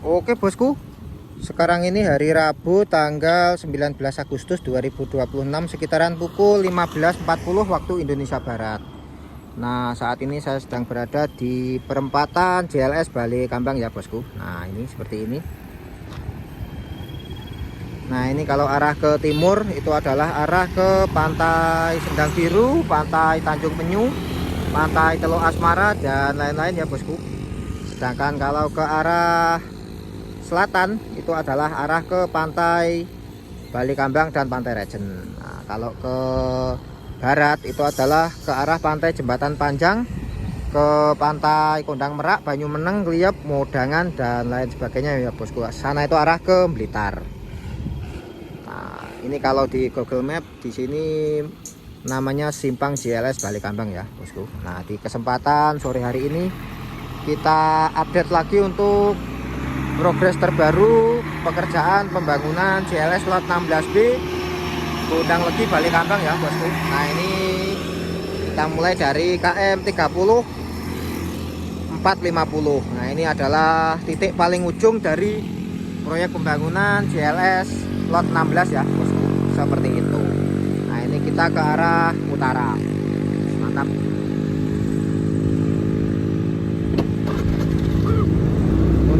Oke bosku, sekarang ini hari Rabu tanggal 19 Agustus 2026 sekitaran pukul 15.40 waktu Indonesia Barat. Nah, saat ini saya sedang berada di perempatan JLS Balai Kambang ya bosku. Nah, ini seperti ini. Nah, ini kalau arah ke timur itu adalah arah ke Pantai Sendang Biru, Pantai Tanjung Penyu, Pantai Teluk Asmara dan lain-lain ya bosku. Sedangkan kalau ke arah selatan itu adalah arah ke Pantai Balai Kambang dan Pantai Regen. Nah, kalau ke barat itu adalah ke arah Pantai Jembatan Panjang, ke Pantai Kondang Merak, Banyumeneng, Kliep, Modangan dan lain sebagainya ya bosku. Sana itu arah ke Blitar. Nah, ini kalau di Google Map di sini namanya Simpang JLS Balai Kambang ya bosku. Nah, di kesempatan sore hari ini kita update lagi untuk progres terbaru pekerjaan pembangunan JLS Lot 16B Gondang Legi Balai Kambang ya bosku. Nah, ini kita mulai dari KM 30 450. Nah, ini adalah titik paling ujung dari proyek pembangunan JLS Lot 16 ya bosku, seperti itu. Nah, ini kita ke arah utara. Mantap.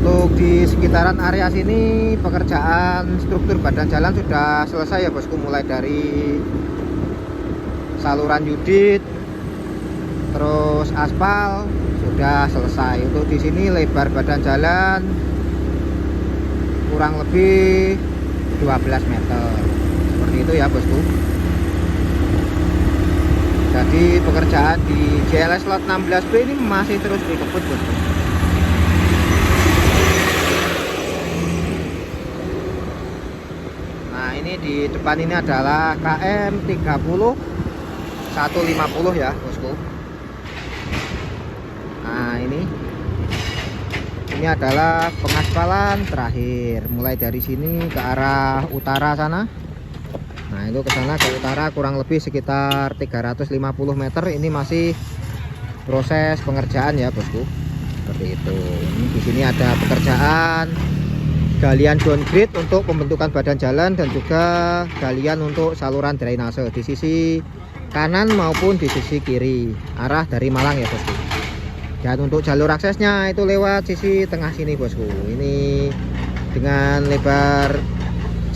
Untuk di sekitaran area sini pekerjaan struktur badan jalan sudah selesai ya bosku, mulai dari saluran yudit terus aspal sudah selesai. Untuk di sini lebar badan jalan kurang lebih 12 meter seperti itu ya bosku. Jadi pekerjaan di JLS Lot 16B ini masih terus dikebut bosku. Ini di depan ini adalah KM 30 150 ya bosku. Nah, ini adalah pengaspalan terakhir, mulai dari sini ke arah utara sana. Nah, itu ke sana ke utara kurang lebih sekitar 350 meter. Ini masih proses pengerjaan ya bosku, seperti itu. Ini di sini ada pekerjaan galian downgrade untuk pembentukan badan jalan dan juga galian untuk saluran drainase di sisi kanan maupun di sisi kiri arah dari Malang ya bosku. Dan untuk jalur aksesnya itu lewat sisi tengah sini bosku. Ini dengan lebar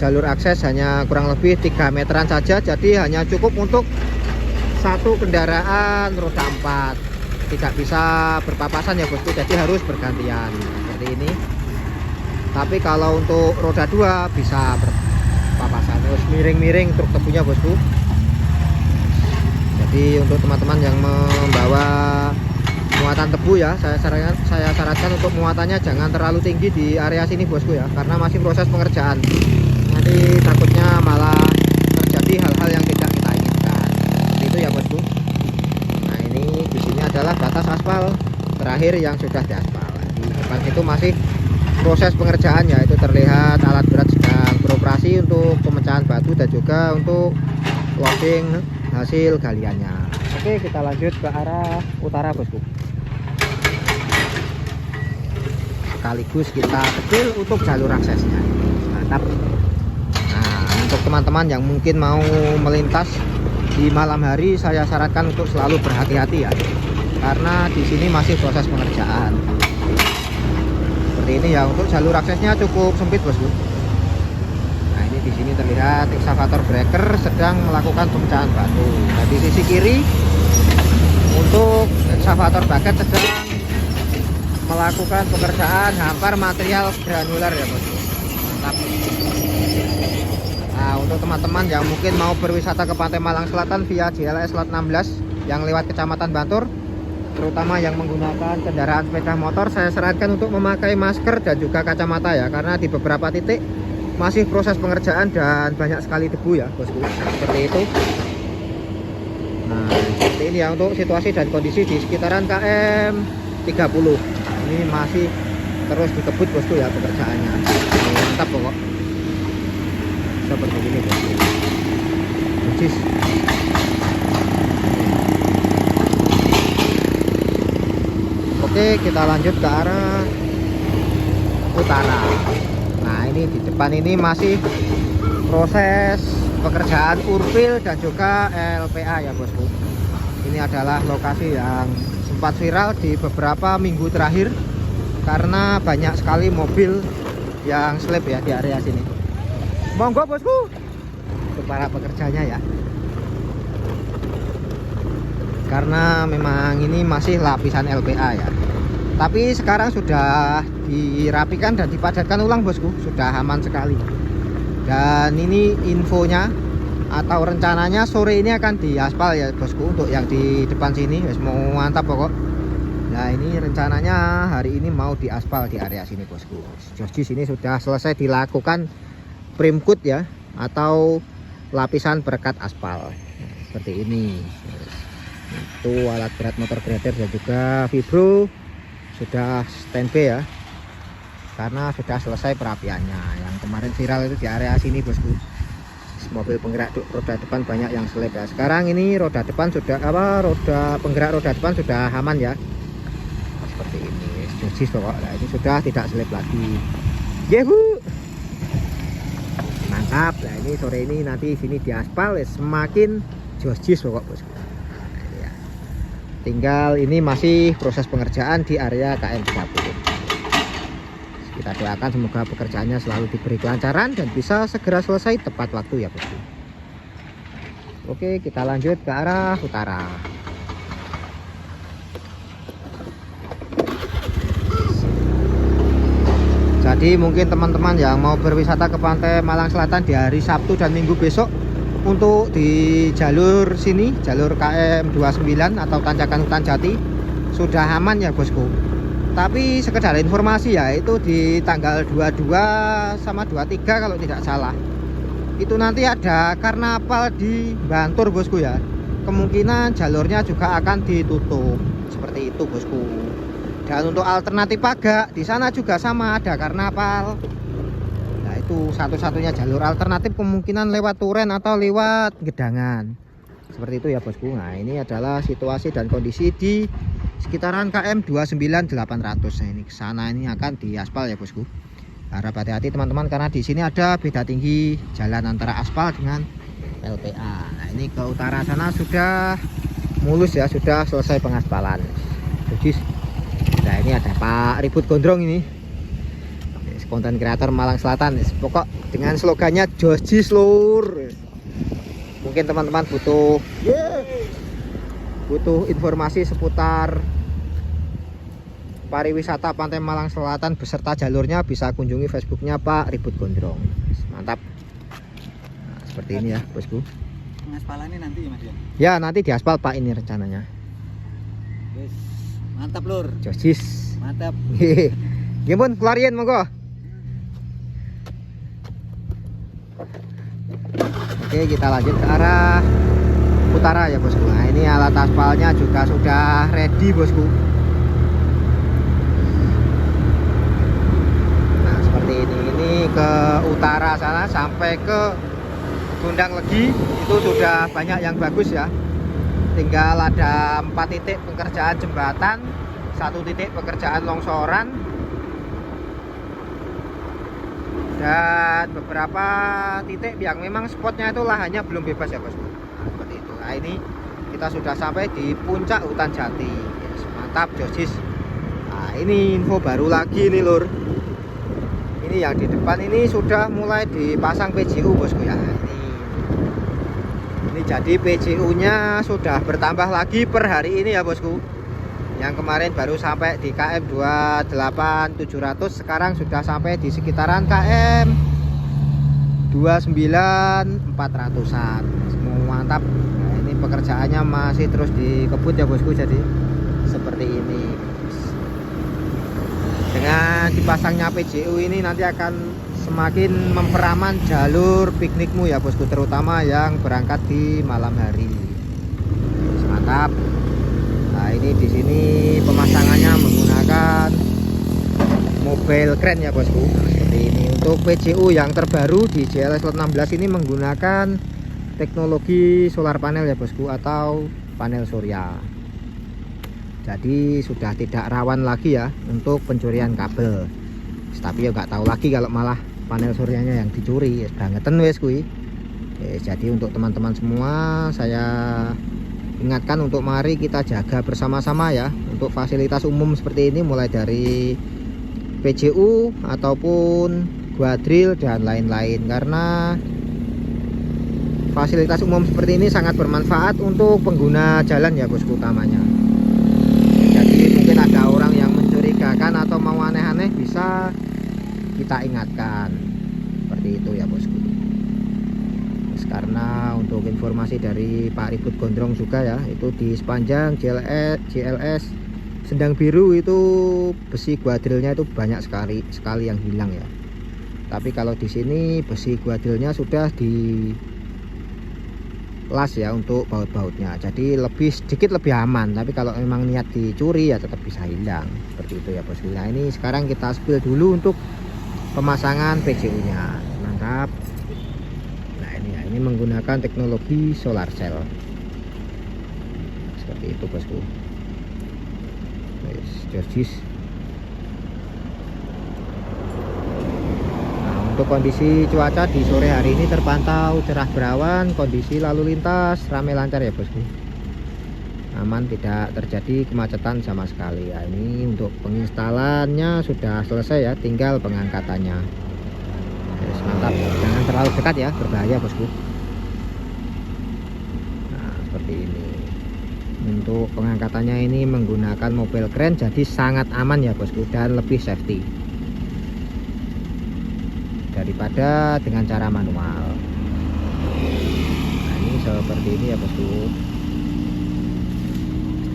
jalur akses hanya kurang lebih 3 meteran saja, jadi hanya cukup untuk satu kendaraan roda 4, tidak bisa berpapasan ya bosku, jadi harus bergantian seperti ini. Tapi kalau untuk roda 2 bisa berpapasan, terus miring-miring truk tebunya bosku. Jadi untuk teman-teman yang membawa muatan tebu ya, saya sarankan untuk muatannya jangan terlalu tinggi di area sini bosku ya, karena masih proses pengerjaan. Nanti takutnya malah terjadi hal-hal yang tidak kita inginkan. Seperti itu ya bosku. Nah, ini di sini adalah batas aspal terakhir yang sudah diaspal. Di depan itu masih proses pengerjaan ya, itu terlihat alat berat sedang beroperasi untuk pemecahan batu dan juga untuk loading hasil galiannya. Oke, kita lanjut ke arah utara bosku. Sekaligus kita kecil untuk jalur aksesnya. Mantap. Nah, untuk teman-teman yang mungkin mau melintas di malam hari, saya sarankan untuk selalu berhati-hati ya, karena di sini masih proses pengerjaan. Ini ya, untuk jalur aksesnya cukup sempit bosku. Nah, ini di sini terlihat eksavator breaker sedang melakukan pemecahan batu. Nah, di sisi kiri untuk eksavator bucket sedang melakukan pekerjaan hampar material granular ya bosku. Mantap. Nah, untuk teman-teman yang mungkin mau berwisata ke Pantai Malang Selatan via JLS Lot 16 yang lewat Kecamatan Bantur, terutama yang menggunakan kendaraan sepeda motor, saya sarankan untuk memakai masker dan juga kacamata ya, karena di beberapa titik masih proses pengerjaan dan banyak sekali debu ya bosku, seperti itu. Nah, seperti ini ya untuk situasi dan kondisi di sekitaran KM 30. Ini masih terus dikebut bosku ya pekerjaannya. Mantap pokok, seperti ini bosku. Persis. Oke, kita lanjut ke arah utara. Nah ini di depan ini masih proses pekerjaan urpil dan juga LPA ya bosku. Ini adalah lokasi yang sempat viral di beberapa minggu terakhir karena banyak sekali mobil yang slip ya di area sini. Monggo bosku untuk para pekerjanya ya, karena memang ini masih lapisan LPA ya. Tapi sekarang sudah dirapikan dan dipadatkan ulang bosku, sudah aman sekali. Dan ini infonya atau rencananya sore ini akan diaspal ya bosku, untuk yang di depan sini wes mau mantap pokok. Nah ini rencananya hari ini mau diaspal di area sini bosku. Jogis ini sudah selesai dilakukan primcoat ya, atau lapisan perekat aspal seperti ini. Itu alat berat motor grader dan juga vibro sudah standby ya, karena sudah selesai perapiannya. Yang kemarin viral itu di area sini bosku, mobil penggerak roda depan banyak yang slip ya. Sekarang ini roda depan sudah roda penggerak roda depan sudah aman ya, seperti ini jogis pokok. Nah, ini sudah tidak slip lagi. Yehu, mantap. Nah ini sore ini nanti sini diaspal semakin jogis pokok bosku. Tinggal ini masih proses pengerjaan di area KM 30. Kita doakan semoga pekerjaannya selalu diberi kelancaran dan bisa segera selesai tepat waktu ya bosku. Oke, kita lanjut ke arah utara. Jadi mungkin teman-teman yang mau berwisata ke pantai Malang Selatan di hari Sabtu dan Minggu besok, untuk di jalur sini, jalur KM 29 atau Tanjakan Hutan Jati sudah aman ya bosku. Tapi sekedar informasi ya, itu di tanggal 22 sama 23 kalau tidak salah, itu nanti ada karnaval di Bantur bosku ya. Kemungkinan jalurnya juga akan ditutup seperti itu bosku. Dan untuk alternatif Pagak di sana juga sama, ada karnaval. Itu satu-satunya jalur alternatif, kemungkinan lewat Turen atau lewat Gedangan seperti itu ya bosku. Nah ini adalah situasi dan kondisi di sekitaran KM 29800. Nah ini kesana ini akan diaspal ya bosku. Harap hati-hati teman-teman, karena di sini ada beda tinggi jalan antara aspal dengan LPA. Nah ini ke utara sana sudah mulus ya, sudah selesai pengaspalan. Nah ini ada Pak Ribut Gondrong ini, konten kreator Malang Selatan, pokok dengan slogannya jogis lur. Mungkin teman-teman butuh informasi seputar pariwisata pantai Malang Selatan beserta jalurnya, bisa kunjungi Facebooknya Pak Ribut Gondrong. Mantap. Nah, seperti ini ya bosku. Pengaspalannya nanti ya mas ya? Ya nanti diaspal Pak ini rencananya. Yes. Mantap lur, jogis mantap. Gimana kelarian monggo. Oke, kita lanjut ke arah utara ya bosku. Nah ini alat aspalnya juga sudah ready bosku. Nah seperti ini ke utara sana sampai ke Gondang Legi itu sudah banyak yang bagus ya. Tinggal ada 4 titik pekerjaan jembatan, 1 titik pekerjaan longsoran, dan beberapa titik yang memang spotnya itu lahannya belum bebas ya bosku. Nah, seperti itu. Nah ini kita sudah sampai di puncak hutan jati. Yes, mantap jogis. Nah ini info baru lagi nih lur. Ini yang di depan ini sudah mulai dipasang PJU bosku ya. Ini jadi PJU nya sudah bertambah lagi per hari ini ya bosku. Yang kemarin baru sampai di KM 28700, sekarang sudah sampai di sekitaran KM 29400-an. Semua mantap. Nah, ini pekerjaannya masih terus dikebut ya bosku, jadi seperti ini. Dengan dipasangnya PJU ini nanti akan semakin memperaman jalur piknikmu ya bosku, terutama yang berangkat di malam hari. Mantap. Nah ini di sini pemasangannya menggunakan mobile crane ya bosku. Nah, seperti ini. Untuk PJU yang terbaru di JLS Lot 16 ini menggunakan teknologi solar panel ya bosku, atau panel surya. Jadi sudah tidak rawan lagi ya untuk pencurian kabel. Tapi ya nggak tahu lagi kalau malah panel suryanya yang dicuri. Ya sudah ngeten wes kuwi. Jadi untuk teman-teman semua saya ingatkan untuk mari kita jaga bersama-sama ya untuk fasilitas umum seperti ini, mulai dari PJU ataupun guardrail dan lain-lain, karena fasilitas umum seperti ini sangat bermanfaat untuk pengguna jalan ya bosku utamanya. Jadi mungkin ada orang yang mencurigakan atau mau aneh-aneh, bisa kita ingatkan seperti itu ya bosku. Karena untuk informasi dari Pak Ribut Gondrong juga ya, itu di sepanjang GLS Sendang Biru itu besi guardrailnya itu banyak sekali yang hilang ya. Tapi kalau di sini besi guardrailnya sudah di las ya untuk baut-bautnya, jadi sedikit lebih aman. Tapi kalau memang niat dicuri ya tetap bisa hilang seperti itu ya bosku. Nah ini sekarang kita spill dulu untuk pemasangan PJU nya. Mantap. Ini menggunakan teknologi solar cell seperti itu bosku. Georgis. Nah, untuk kondisi cuaca di sore hari ini terpantau cerah berawan, kondisi lalu lintas ramai lancar ya bosku, aman, tidak terjadi kemacetan sama sekali ya. Ini untuk penginstalannya sudah selesai ya, tinggal pengangkatannya. Yes, mantap, jangan terlalu dekat ya, berbahaya bosku. Nah seperti ini. Untuk pengangkatannya ini menggunakan mobil crane, jadi sangat aman ya bosku, dan lebih safety daripada dengan cara manual. Nah ini seperti ini ya bosku.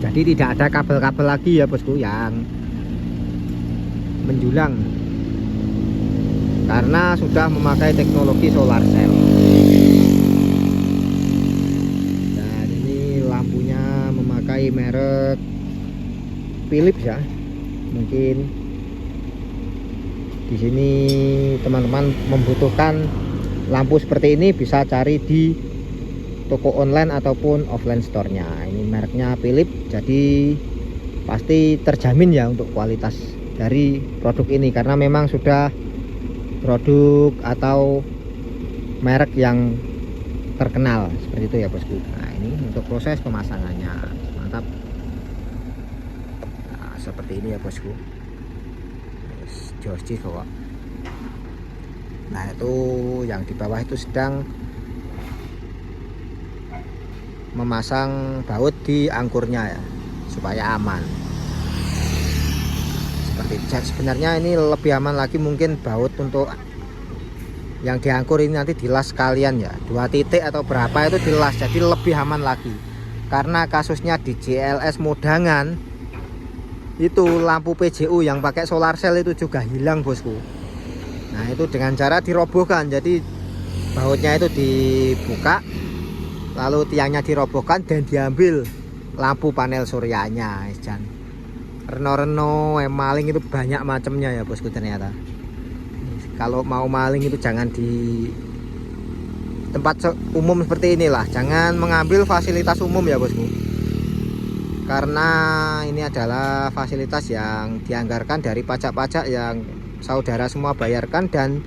Jadi tidak ada kabel-kabel lagi ya bosku yang menjulang, karena sudah memakai teknologi solar cell. Dan ini lampunya memakai merek Philips ya. Mungkin di sini teman-teman membutuhkan lampu seperti ini, bisa cari di toko online ataupun offline store-nya. Ini mereknya Philips, jadi pasti terjamin ya untuk kualitas dari produk ini, karena memang sudah produk atau merek yang terkenal seperti itu ya bosku. Nah ini untuk proses pemasangannya, mantap. Nah, seperti ini ya bosku. Georgis kok. Nah itu yang di bawah itu sedang memasang baut di angkurnya ya, supaya aman. Sebenarnya ini lebih aman lagi, mungkin baut untuk yang diangkur ini nanti dilas sekalian ya, 2 titik atau berapa itu dilas, jadi lebih aman lagi. Karena kasusnya di GLS Modangan itu lampu PJU yang pakai solar cell itu juga hilang bosku. Nah itu dengan cara dirobohkan, jadi bautnya itu dibuka, lalu tiangnya dirobohkan dan diambil lampu panel suryanya. Reno-reno maling itu banyak macamnya ya bosku. Ternyata kalau mau maling itu jangan di tempat umum seperti inilah, jangan mengambil fasilitas umum ya bosku, karena ini adalah fasilitas yang dianggarkan dari pajak-pajak yang saudara semua bayarkan dan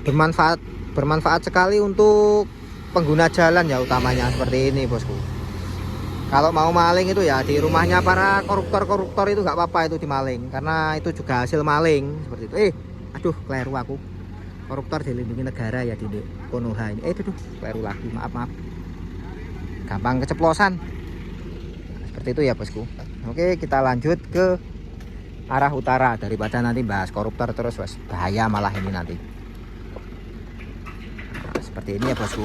bermanfaat sekali untuk pengguna jalan ya utamanya seperti ini bosku. Kalau mau maling itu ya di rumahnya para koruptor itu nggak apa-apa itu dimaling, karena itu juga hasil maling seperti itu. Aduh keliru aku, koruptor dilindungi negara ya di Konoha ini. Itu keliru lagi, maaf gampang keceplosan. Nah, seperti itu ya bosku. Oke kita lanjut ke arah utara, daripada nanti bahas koruptor terus bahaya malah ini nanti. Seperti ini ya bosku.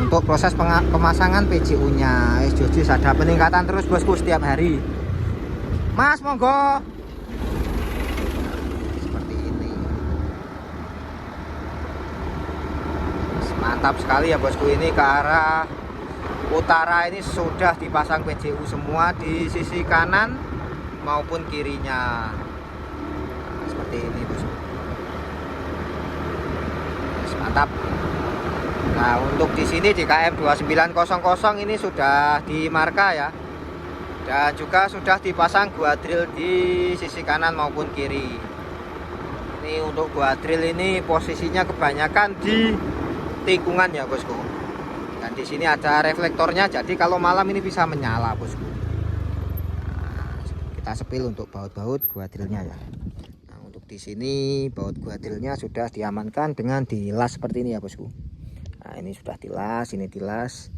Untuk proses pemasangan PJU nya Georgis ada peningkatan terus bosku setiap hari. Mas monggo. Seperti ini. Mantap sekali ya bosku, ini ke arah utara ini sudah dipasang PJU semua di sisi kanan maupun kirinya. Seperti ini bosku. Mantap. Nah untuk di sini di KM 2900 ini sudah dimarka ya, dan juga sudah dipasang guardrail di sisi kanan maupun kiri. Ini untuk gua drill ini posisinya kebanyakan di tikungan ya bosku. Dan di sini ada reflektornya, jadi kalau malam ini bisa menyala bosku. Nah, kita sepil untuk baut-baut gua drillnya ya. Nah, untuk di sini baut gua drillnya sudah diamankan dengan dilas seperti ini ya bosku. Nah, ini sudah dilas, ini dilas.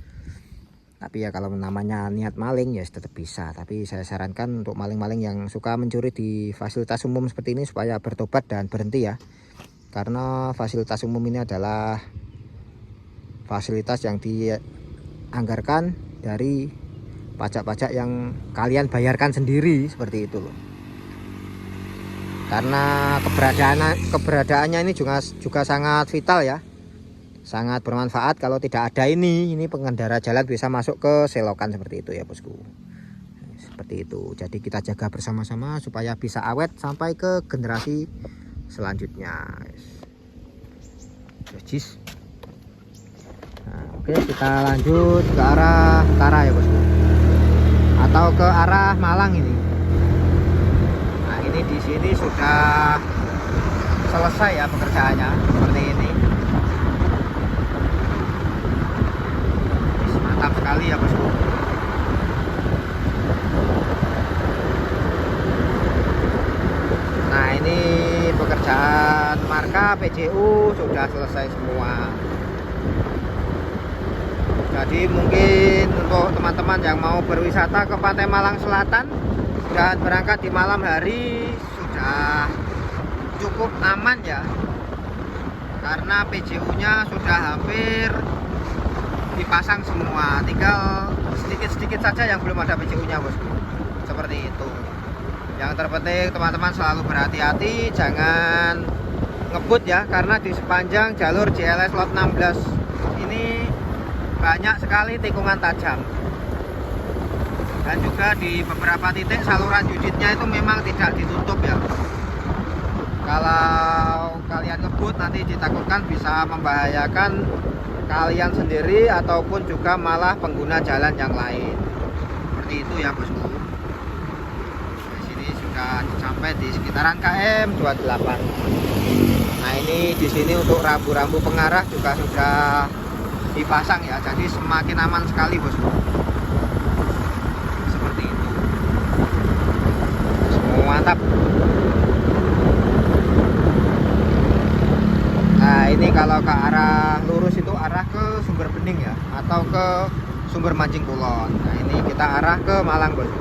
Tapi ya kalau namanya niat maling ya tetap bisa. Tapi saya sarankan untuk maling-maling yang suka mencuri di fasilitas umum seperti ini supaya bertobat dan berhenti ya. Karena fasilitas umum ini adalah fasilitas yang dianggarkan dari pajak-pajak yang kalian bayarkan sendiri seperti itu loh. Karena keberadaannya ini juga sangat vital ya. Sangat bermanfaat. Kalau tidak ada ini pengendara jalan bisa masuk ke selokan seperti itu ya bosku. Seperti itu. Jadi kita jaga bersama-sama supaya bisa awet sampai ke generasi selanjutnya. Jis. Nah, oke, kita lanjut ke arah utara ya bosku. Atau ke arah Malang ini. Nah, ini di sini sudah selesai ya pekerjaannya seperti ini. Mantap sekali ya bosku. Nah, ini pekerjaan marka PJU sudah selesai semua. Jadi mungkin untuk teman-teman yang mau berwisata ke Pantai Malang Selatan dan berangkat di malam hari sudah cukup aman ya. Karena PJU-nya sudah hampir dipasang semua, tinggal sedikit-sedikit saja yang belum ada PJU-nya bosku. Seperti itu. Yang terpenting teman-teman selalu berhati-hati, jangan ngebut ya, karena di sepanjang jalur JLS Lot 16 ini banyak sekali tikungan tajam. Dan juga di beberapa titik saluran unitnya itu memang tidak ditutup ya. Kalau kalian ngebut nanti ditakutkan bisa membahayakan kalian sendiri ataupun juga malah pengguna jalan yang lain. Seperti itu ya bosku. Di sini sudah sampai di sekitaran KM 28. Nah, ini di sini untuk rambu-rambu pengarah juga sudah dipasang ya. Jadi semakin aman sekali bosku. Seperti itu. Semua mantap. Nah, ini kalau ke arah lurus itu arah ke Sumber Bening ya, atau ke Sumber Mancing Kulon. Nah, ini kita arah ke Malang bosku.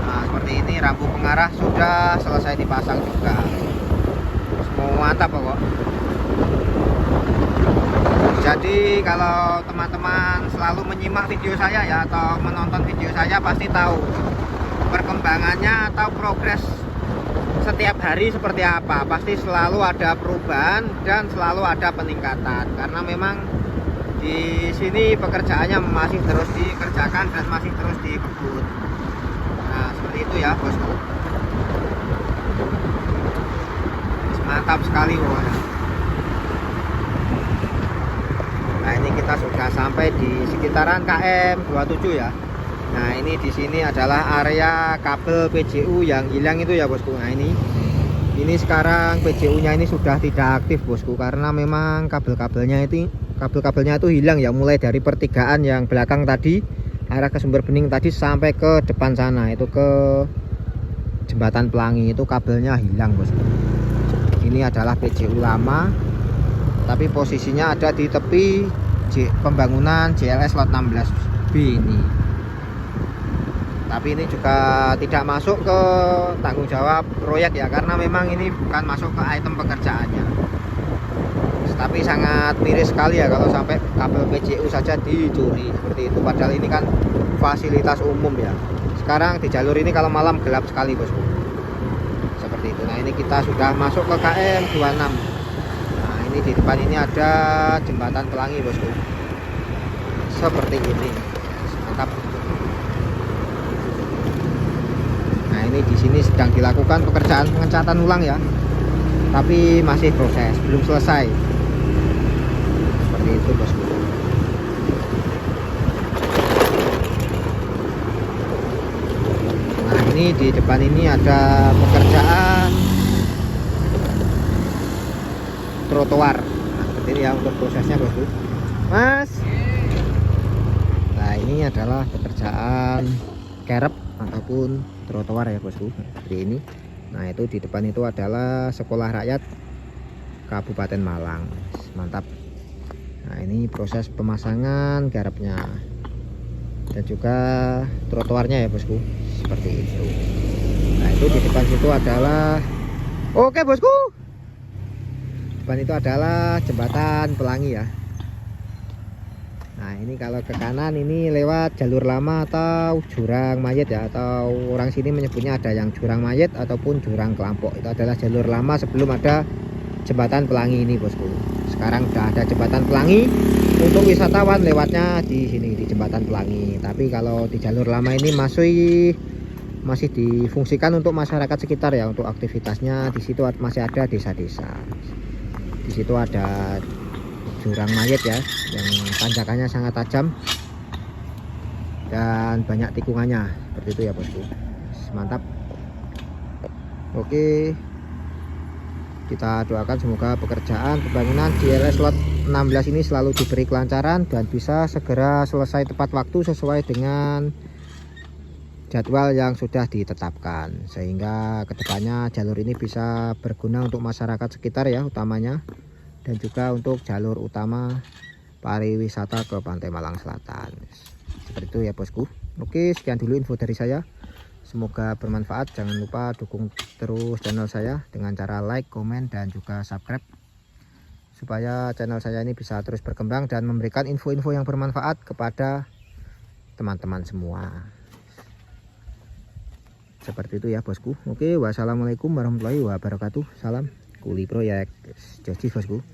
Nah, seperti ini rambu pengarah sudah selesai dipasang juga. Semua mantap pokok. Jadi kalau teman-teman selalu menyimak video saya ya, atau menonton video saya pasti tahu perkembangannya atau progres setiap hari seperti apa. Pasti selalu ada perubahan dan selalu ada peningkatan, karena memang di sini pekerjaannya masih terus dikerjakan dan masih terus dikebut. Nah, seperti itu ya bosku. Mantap sekali pokoknya. Nah, ini kita sudah sampai di sekitaran KM 27 ya. Nah, ini di sini adalah area kabel PJU yang hilang itu ya bosku. Nah, ini sekarang PJU-nya ini sudah tidak aktif bosku, karena memang kabel-kabelnya itu hilang ya, mulai dari pertigaan yang belakang tadi arah ke Sumber Bening tadi sampai ke depan sana itu ke Jembatan Pelangi, itu kabelnya hilang bosku. Ini adalah PJU lama, tapi posisinya ada di tepi pembangunan JLS Lot 16B ini. Tapi ini juga tidak masuk ke tanggung jawab proyek ya, karena memang ini bukan masuk ke item pekerjaannya. Tapi sangat miris sekali ya kalau sampai kabel PJU saja dicuri seperti itu, padahal ini kan fasilitas umum ya. Sekarang di jalur ini kalau malam gelap sekali bosku. Seperti itu. Nah, ini kita sudah masuk ke KM 26. Nah, ini di depan ini ada Jembatan Pelangi bosku. Seperti ini. Mantap. Nah, ini di sini sedang dilakukan pekerjaan pengecatan ulang ya, tapi masih proses, belum selesai. Seperti itu bosku. Nah, ini di depan ini ada pekerjaan trotoar. Nah, seperti ini ya untuk prosesnya bosku. Mas. Nah ini adalah pekerjaan kerep ataupun trotoar ya bosku, seperti ini. Nah itu di depan itu adalah Sekolah Rakyat Kabupaten Malang. Mantap. Nah ini proses pemasangan garapnya dan juga trotoarnya ya bosku, seperti itu. Nah itu di depan situ adalah, oke bosku, depan itu adalah jembatan Pelangi ya. Nah ini kalau ke kanan ini lewat jalur lama atau jurang mayit ya, atau orang sini menyebutnya ada yang jurang mayit ataupun jurang kelampok. Itu adalah jalur lama sebelum ada jembatan Pelangi ini bosku. Sekarang sudah ada jembatan Pelangi, untuk wisatawan lewatnya di sini di jembatan Pelangi. Tapi kalau di jalur lama ini masih difungsikan untuk masyarakat sekitar ya, untuk aktivitasnya. Di situ masih ada desa-desa. Di situ ada jurang mayit ya, yang tanjakannya sangat tajam dan banyak tikungannya, seperti itu ya bosku. Mantap. Oke, kita doakan semoga pekerjaan pembangunan di LS Lot 16 ini selalu diberi kelancaran dan bisa segera selesai tepat waktu sesuai dengan jadwal yang sudah ditetapkan, sehingga kedepannya jalur ini bisa berguna untuk masyarakat sekitar ya utamanya, dan juga untuk jalur utama pariwisata ke Pantai Malang Selatan. Seperti itu ya bosku. Oke, sekian dulu info dari saya, semoga bermanfaat. Jangan lupa dukung terus channel saya dengan cara like, komen, dan juga subscribe, supaya channel saya ini bisa terus berkembang dan memberikan info-info yang bermanfaat kepada teman-teman semua. Seperti itu ya bosku. Oke, wassalamualaikum warahmatullahi wabarakatuh. Salam kuli proyek. Joji bosku.